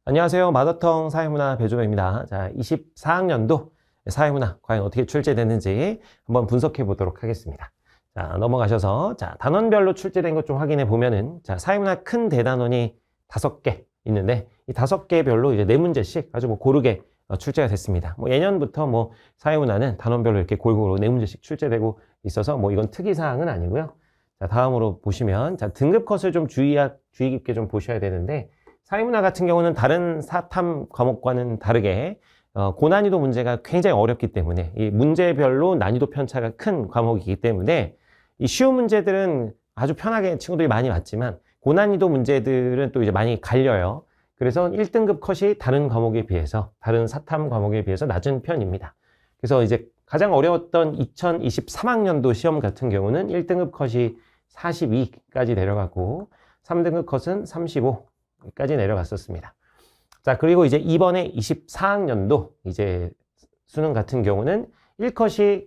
안녕하세요. 마더텅 사회문화 배종호입니다. 자, 24학년도 사회문화 과연 어떻게 출제됐는지 한번 분석해 보도록 하겠습니다. 자, 넘어가셔서 자, 단원별로 출제된 것 좀 확인해 보면은 자, 사회문화 큰 대단원이 5개 있는데 이 5개별로 이제 4문제씩 아주 고르게 출제가 됐습니다. 예년부터 사회문화는 단원별로 이렇게 골고루 4문제씩 출제되고 있어서 이건 특이사항은 아니고요. 자, 다음으로 보시면 자, 등급 컷을 좀 주의 깊게 좀 보셔야 되는데 사회문화 같은 경우는 다른 사탐 과목과는 다르게 고난이도 문제가 굉장히 어렵기 때문에 이 문제별로 난이도 편차가 큰 과목이기 때문에 이 쉬운 문제들은 아주 편하게 친구들이 많이 왔지만 고난이도 문제들은 또 이제 많이 갈려요. 그래서 1등급 컷이 다른 과목에 비해서 다른 사탐 과목에 비해서 낮은 편입니다. 그래서 이제 가장 어려웠던 2023학년도 시험 같은 경우는 1등급 컷이 42까지 내려가고 3등급 컷은 35까지 내려갔었습니다. 자, 그리고 이제 이번에 24학년도 이제 수능 같은 경우는 1컷이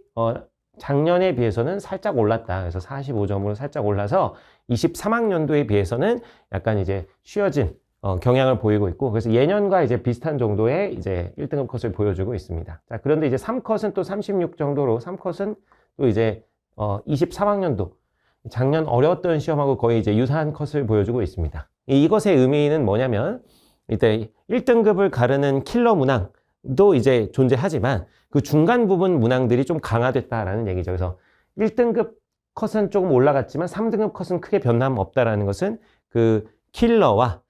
작년에 비해서는 살짝 올랐다. 그래서 45점으로 살짝 올라서 23학년도에 비해서는 약간 이제 쉬워진 경향을 보이고 있고, 그래서 예년과 이제 비슷한 정도의 이제 1등급 컷을 보여주고 있습니다. 자, 그런데 이제 3컷은 또 36 정도로 3컷은 또 이제 23학년도 작년 어려웠던 시험하고 거의 이제 유사한 컷을 보여주고 있습니다. 이것의 의미는 뭐냐면 이때 1등급을 가르는 킬러 문항도 이제 존재하지만 그 중간 부분 문항들이 좀 강화됐다라는 얘기죠. 그래서 1등급 컷은 조금 올라갔지만 3등급 컷은 크게 변함 없다라는 것은 그 킬러와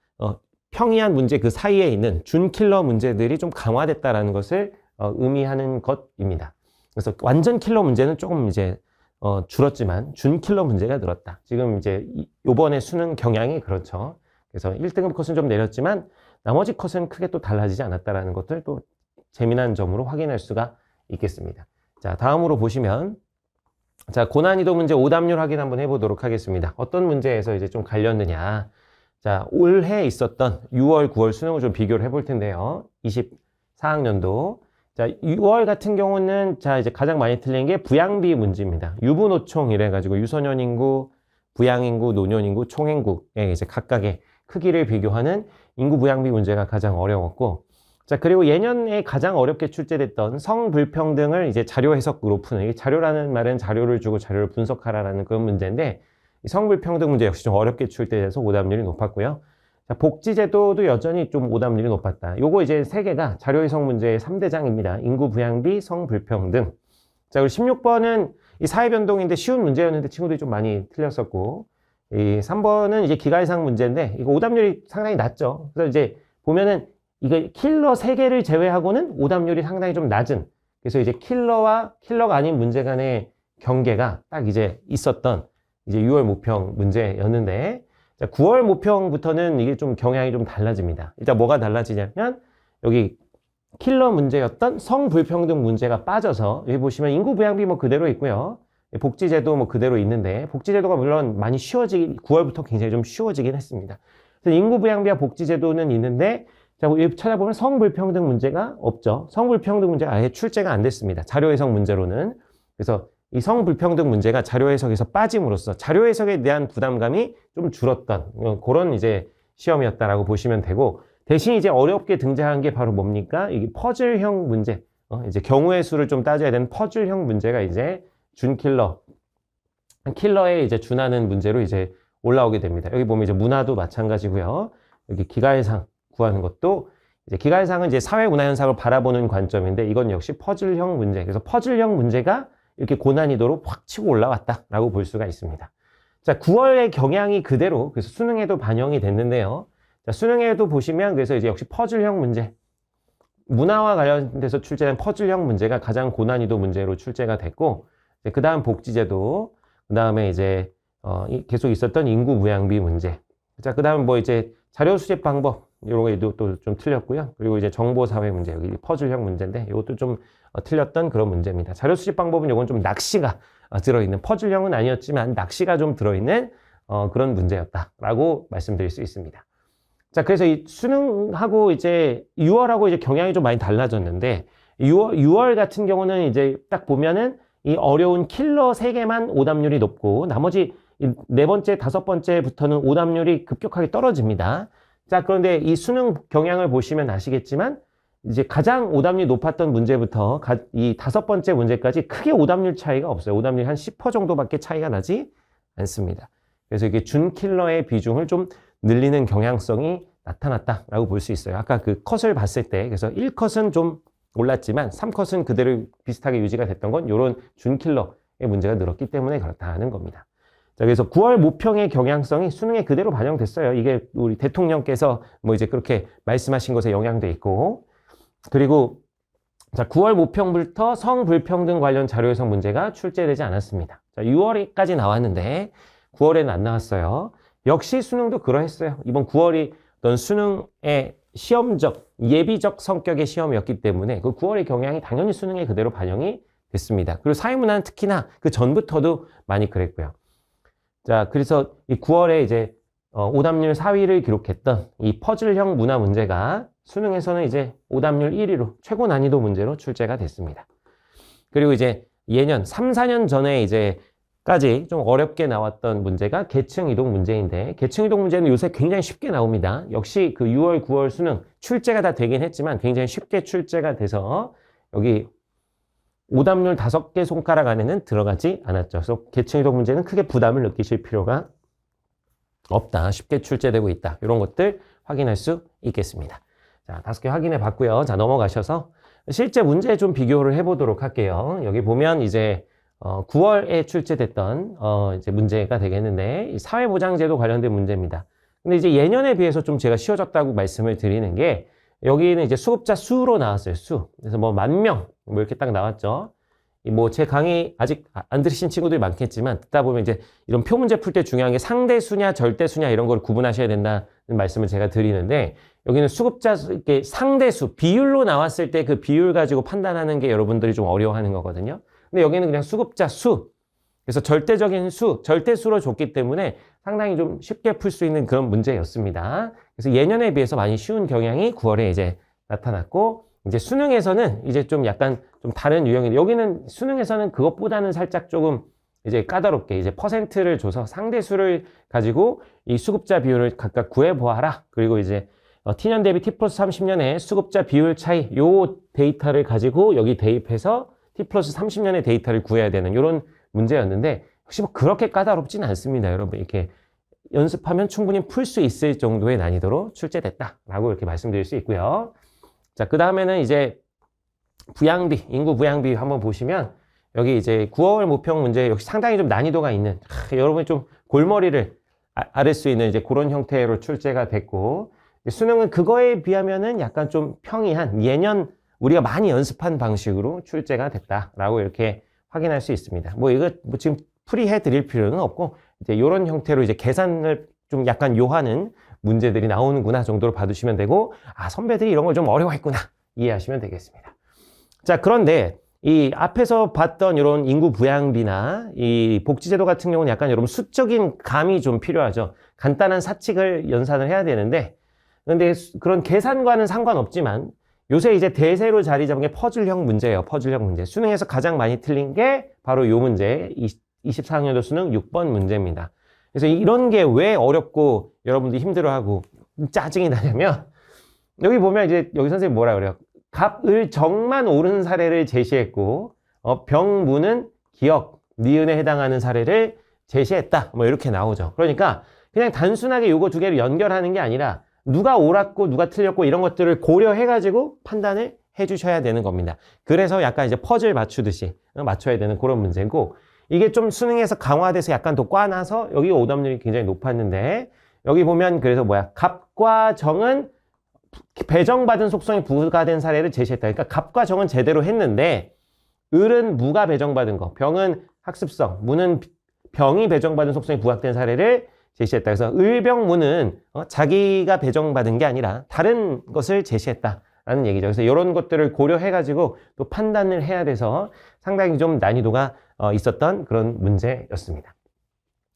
평이한 문제 그 사이에 있는 준킬러 문제들이 좀 강화됐다라는 것을 의미하는 것입니다. 그래서 완전 킬러 문제는 조금 이제 줄었지만 준킬러 문제가 늘었다. 지금 이제 요번에 수능 경향이 그렇죠. 그래서 1등급 컷은 좀 내렸지만 나머지 컷은 크게 또 달라지지 않았다라는 것들 또 재미난 점으로 확인할 수가 있겠습니다. 자, 다음으로 보시면 자, 고난이도 문제 오답률 확인 한번 해보도록 하겠습니다. 어떤 문제에서 이제 좀 갈렸느냐. 자, 올해 있었던 6월, 9월 수능을 좀 비교를 해볼 텐데요. 24학년도. 자, 6월 같은 경우는 자, 이제 가장 많이 틀린 게 부양비 문제입니다. 유부노총 이래가지고 유소년 인구, 부양 인구, 노년 인구, 총인구의 이제 각각의 크기를 비교하는 인구 부양비 문제가 가장 어려웠고, 자, 그리고 예년에 가장 어렵게 출제됐던 성불평등을 이제 자료 해석으로 푸는, 이 자료라는 말은 자료를 주고 자료를 분석하라라는 그런 문제인데, 이 성불평등 문제 역시 좀 어렵게 출제돼서 오답률이 높았고요. 자, 복지제도도 여전히 좀 오답률이 높았다. 요거 이제 3개가 자료 해석 문제의 3대장입니다. 인구 부양비, 성불평등. 자, 그리고 16번은 이 사회변동인데 쉬운 문제였는데 친구들이 좀 많이 틀렸었고, 이 3번은 이제 기가이상 문제인데 이거 오답률이 상당히 낮죠. 그래서 이제 보면은 이게 킬러 3개를 제외하고는 오답률이 상당히 좀 낮은, 그래서 이제 킬러와 킬러가 아닌 문제 간의 경계가 딱 이제 있었던 이제 6월 모평 문제였는데, 자, 9월 모평부터는 이게 좀 경향이 좀 달라집니다. 일단 뭐가 달라지냐면 여기 킬러 문제였던 성불평등 문제가 빠져서 여기 보시면 인구 부양비 그대로 있고요. 복지제도 그대로 있는데 복지제도가 물론 많이 9월부터 굉장히 좀 쉬워지긴 했습니다. 그래서 인구 부양비와 복지제도는 있는데 자, 여기 찾아보면 성불평등 문제가 없죠. 성불평등 문제가 아예 출제가 안 됐습니다. 자료 해석 문제로는. 그래서 이 성불평등 문제가 자료 해석에서 빠짐으로써 자료 해석에 대한 부담감이 좀 줄었던 그런 이제 시험이었다라고 보시면 되고, 대신 이제 어렵게 등장한 게 바로 뭡니까? 이게 퍼즐형 문제. 이제 경우의 수를 좀 따져야 되는 퍼즐형 문제가 이제 킬러에 이제 준하는 문제로 이제 올라오게 됩니다. 여기 보면 이제 문화도 마찬가지고요. 여기 기가해상 구하는 것도 이제 기가해상은 이제 사회 문화 현상을 바라보는 관점인데 이건 역시 퍼즐형 문제. 그래서 퍼즐형 문제가 이렇게 고난이도로 확 치고 올라왔다라고 볼 수가 있습니다. 자, 9월의 경향이 그대로 그래서 수능에도 반영이 됐는데요. 자, 수능에도 보시면 그래서 이제 역시 퍼즐형 문제, 문화와 관련돼서 출제된 퍼즐형 문제가 가장 고난이도 문제로 출제가 됐고, 그 다음 복지제도, 그 다음에 이제 계속 있었던 인구 부양비 문제. 자, 그 다음 이제 자료 수집 방법 이런 거도 또 좀 틀렸고요. 그리고 이제 정보사회 문제, 여기 퍼즐형 문제인데 이것도 좀 틀렸던 그런 문제입니다. 자료 수집 방법은 이건 좀 낚시가 들어있는, 퍼즐형은 아니었지만 낚시가 좀 들어있는 그런 문제였다라고 말씀드릴 수 있습니다. 자, 그래서 이 수능하고 이제 6월하고 이제 경향이 좀 많이 달라졌는데 6월 같은 경우는 이제 딱 보면은 이 어려운 킬러 3개만 오답률이 높고 나머지 4번째, 5번째부터는 오답률이 급격하게 떨어집니다. 자, 그런데 이 수능 경향을 보시면 아시겠지만 이제 가장 오답률이 높았던 문제부터 이 5번째 문제까지 크게 오답률 차이가 없어요. 오답률 한 10% 정도밖에 차이가 나지 않습니다. 그래서 이게 준킬러의 비중을 좀 늘리는 경향성이 나타났다라고 볼 수 있어요. 아까 그 컷을 봤을 때 그래서 1컷은 좀 올랐지만 3컷은 그대로 비슷하게 유지가 됐던 건 이런 준킬러의 문제가 늘었기 때문에 그렇다는 겁니다. 자, 그래서 9월 모평의 경향성이 수능에 그대로 반영됐어요. 이게 우리 대통령께서 뭐 이제 그렇게 말씀하신 것에 영향도 있고, 그리고 자, 9월 모평부터 성불평등 관련 자료 해석 문제가 출제되지 않았습니다. 자, 6월까지 나왔는데 9월에는 안 나왔어요. 역시 수능도 그러했어요. 이번 9월이 어떤 수능의 시험적, 예비적 성격의 시험이었기 때문에 그 9월의 경향이 당연히 수능에 그대로 반영이 됐습니다. 그리고 사회문화는 특히나 그 전부터도 많이 그랬고요. 자, 그래서 이 9월에 이제 오답률 4위를 기록했던 이 퍼즐형 문화 문제가 수능에서는 이제 오답률 1위로 최고 난이도 문제로 출제가 됐습니다. 그리고 이제 예년 3, 4년 전에 이제까지 좀 어렵게 나왔던 문제가 계층 이동 문제인데, 계층 이동 문제는 요새 굉장히 쉽게 나옵니다. 역시 그 6월, 9월 수능 출제가 다 되긴 했지만 굉장히 쉽게 출제가 돼서 여기 오답률 5개 손가락 안에는 들어가지 않았죠. 그래서 계층 이동 문제는 크게 부담을 느끼실 필요가 없다. 쉽게 출제되고 있다. 이런 것들 확인할 수 있겠습니다. 자, 5개 확인해 봤고요. 자, 넘어가셔서 실제 문제 좀 비교를 해보도록 할게요. 여기 보면 이제 9월에 출제됐던 이제 문제가 되겠는데, 이 사회보장제도 관련된 문제입니다. 근데 이제 예년에 비해서 좀 제가 쉬워졌다고 말씀을 드리는 게, 여기는 이제 수급자 수로 나왔어요. 수. 그래서 뭐 10,000명 뭐 이렇게 딱 나왔죠. 뭐 제 강의 아직 안 들으신 친구들이 많겠지만 듣다 보면 이제 이런 표 문제 풀 때 중요한 게 상대수냐 절대수냐 이런 걸 구분하셔야 된다는 말씀을 제가 드리는데, 여기는 수급자 이렇게 상대수 비율로 나왔을 때 그 비율 가지고 판단하는 게 여러분들이 좀 어려워하는 거거든요. 근데 여기는 그냥 수급자 수, 그래서 절대적인 수, 절대수로 줬기 때문에 상당히 좀 쉽게 풀 수 있는 그런 문제였습니다. 그래서 예년에 비해서 많이 쉬운 경향이 9월에 이제 나타났고, 이제 수능에서는 이제 좀 약간 좀 다른 유형인데, 여기는 수능에서는 그것보다는 살짝 조금 이제 까다롭게 이제 퍼센트를 줘서 상대수를 가지고 이 수급자 비율을 각각 구해보아라. 그리고 이제 T년 대비 T 플러스 30년의 수급자 비율 차이, 요 데이터를 가지고 여기 대입해서 T 플러스 30년의 데이터를 구해야 되는 이런 문제였는데, 혹시 뭐 그렇게 까다롭진 않습니다. 여러분, 이렇게 연습하면 충분히 풀 수 있을 정도의 난이도로 출제됐다라고 이렇게 말씀드릴 수 있고요. 자, 그 다음에는 이제 부양비, 인구 부양비 한번 보시면, 여기 이제 9월 모평 문제 역시 상당히 좀 난이도가 있는, 여러분이 좀 골머리를 앓을 수 있는 이제 그런 형태로 출제가 됐고, 수능은 그거에 비하면은 약간 좀 평이한 예년 우리가 많이 연습한 방식으로 출제가 됐다라고 이렇게 확인할 수 있습니다. 뭐 이거 뭐 지금 풀이해 드릴 필요는 없고, 이제 이런 형태로 이제 계산을 좀 약간 요하는 문제들이 나오는구나 정도로 봐두시면 되고, 아, 선배들이 이런 걸 좀 어려워했구나 이해하시면 되겠습니다. 자, 그런데 이 앞에서 봤던 이런 인구 부양비나 이 복지제도 같은 경우는 약간 여러분 수적인 감이 좀 필요하죠. 간단한 사칙을 연산을 해야 되는데, 근데 그런 계산과는 상관없지만 요새 이제 대세로 자리 잡은 게 퍼즐형 문제예요. 퍼즐형 문제. 수능에서 가장 많이 틀린 게 바로 이 문제, 24학년도 수능 6번 문제입니다. 그래서 이런 게 왜 어렵고 여러분들이 힘들어하고 짜증이 나냐면, 여기 보면 이제 여기 선생님 뭐라 그래요? 갑을 정만 옳은 사례를 제시했고, 병무는 기억, 니은에 해당하는 사례를 제시했다. 뭐 이렇게 나오죠. 그러니까 그냥 단순하게 요거 두 개를 연결하는 게 아니라 누가 옳았고 누가 틀렸고 이런 것들을 고려해가지고 판단을 해주셔야 되는 겁니다. 그래서 약간 이제 퍼즐 맞추듯이 맞춰야 되는 그런 문제고, 이게 좀 수능에서 강화돼서 약간 더 꽈나서 여기 오답률이 굉장히 높았는데, 여기 보면 그래서 뭐야, 갑과 정은 배정받은 속성이 부가된 사례를 제시했다. 그러니까 갑과 정은 제대로 했는데 을은 무가 배정받은 거, 병은 학습성, 무는 병이 배정받은 속성이 부각된 사례를 제시했다. 그래서 을병무는 자기가 배정받은 게 아니라 다른 것을 제시했다라는 얘기죠. 그래서 이런 것들을 고려해가지고 또 판단을 해야 돼서 상당히 좀 난이도가 있었던 그런 문제였습니다.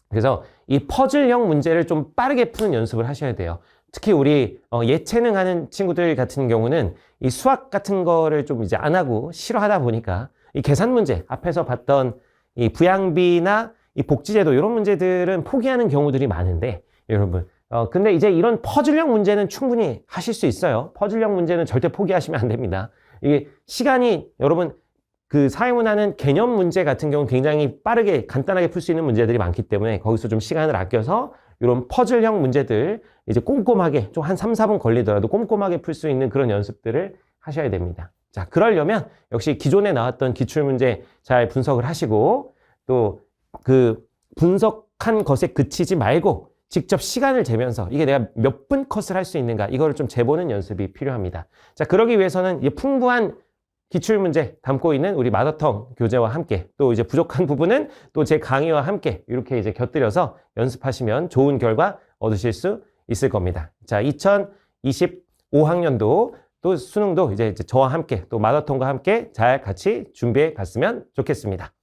그래서 이 퍼즐형 문제를 좀 빠르게 푸는 연습을 하셔야 돼요. 특히 우리 예체능 하는 친구들 같은 경우는 이 수학 같은 거를 좀 이제 안 하고 싫어하다 보니까 이 계산 문제, 앞에서 봤던 이 부양비나 이 복지제도 이런 문제들은 포기하는 경우들이 많은데, 여러분 근데 이제 이런 퍼즐형 문제는 충분히 하실 수 있어요. 퍼즐형 문제는 절대 포기하시면 안 됩니다. 이게 시간이 여러분 그 사회문화는 개념 문제 같은 경우는 굉장히 빠르게 간단하게 풀 수 있는 문제들이 많기 때문에 거기서 좀 시간을 아껴서 이런 퍼즐형 문제들 이제 꼼꼼하게 좀 한 3, 4분 걸리더라도 꼼꼼하게 풀 수 있는 그런 연습들을 하셔야 됩니다. 자, 그러려면 역시 기존에 나왔던 기출문제 잘 분석을 하시고 또 그 분석한 것에 그치지 말고 직접 시간을 재면서 이게 내가 몇 분 컷을 할 수 있는가 이거를 좀 재보는 연습이 필요합니다. 자, 그러기 위해서는 이 풍부한 기출문제 담고 있는 우리 마더텅 교재와 함께 또 이제 부족한 부분은 또 제 강의와 함께 이렇게 이제 곁들여서 연습하시면 좋은 결과 얻으실 수 있을 겁니다. 자, 2025학년도 또 수능도 이제 저와 함께 또 마더텅과 함께 잘 같이 준비해 갔으면 좋겠습니다.